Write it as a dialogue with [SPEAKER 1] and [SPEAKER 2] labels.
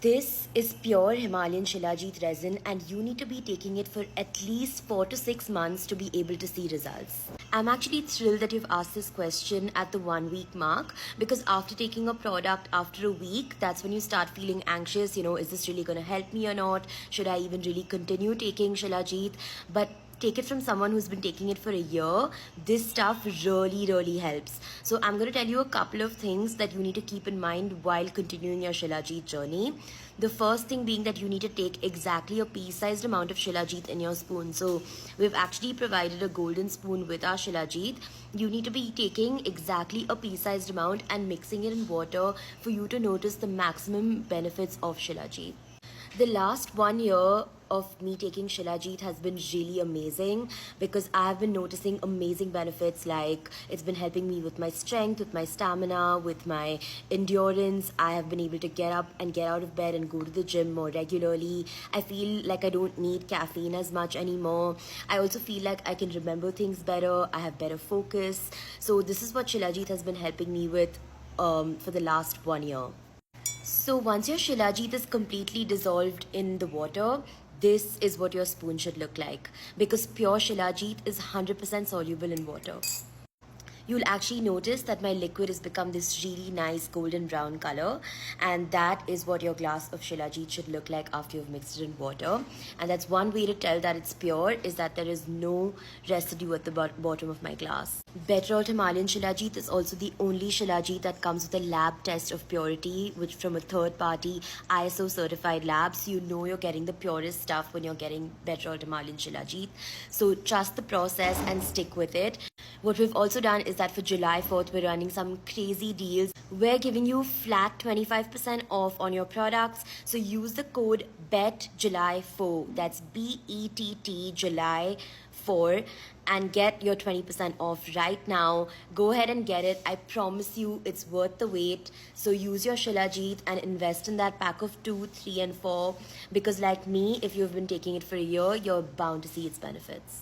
[SPEAKER 1] This is pure Himalayan Shilajit resin, and you need to be taking it for at least 4 to 6 months to be able to see results. I'm actually thrilled that you've asked this question at the 1 week mark, because after taking a product after a week, that's when you start feeling anxious. Is this really going to help me or not? Should I even really continue taking Shilajit? But take it from someone who's been taking it for a year. This stuff really helps. So I'm going to tell you a couple of things that you need to keep in mind while continuing your Shilajit journey. The first thing being that you need to take exactly a pea-sized amount of Shilajit in your spoon. So we've actually provided a golden spoon with our Shilajit. You need to be taking exactly a pea-sized amount and mixing it in water for you to notice the maximum benefits of Shilajit. The last 1 year of me taking Shilajit has been really amazing, because I've been noticing amazing benefits, like it's been helping me with my strength, with my stamina, with my endurance. I have been able to get up and get out of bed and go to the gym more regularly. I feel like I don't need caffeine as much anymore. I also feel like I can remember things better. I have better focus. So this is what Shilajit has been helping me with for the last 1 year. So once your Shilajit is completely dissolved in the water, this is what your spoon should look like, because pure Shilajit is 100% soluble in water. You'll actually notice that my liquid has become this really nice golden brown color, and that is what your glass of Shilajit should look like after you've mixed it in water. And that's one way to tell that it's pure, is that there is no residue at the bottom of my glass. Better Himalayan Shilajit is also the only Shilajit that comes with a lab test of purity, which from a third party ISO certified lab. So you know you're getting the purest stuff when you're getting Better Himalayan Shilajit. So trust the process and stick with it. What we've also done is that for July 4th, we're running some crazy deals. We're giving you flat 25% off on your products. So use the code BETJULY4. That's BETT July 4, and get your 20% off right now. Go ahead and get it. I promise you it's worth the wait. So use your Shilajit and invest in that pack of 2, 3, and 4, because like me, if you've been taking it for a year, you're bound to see its benefits.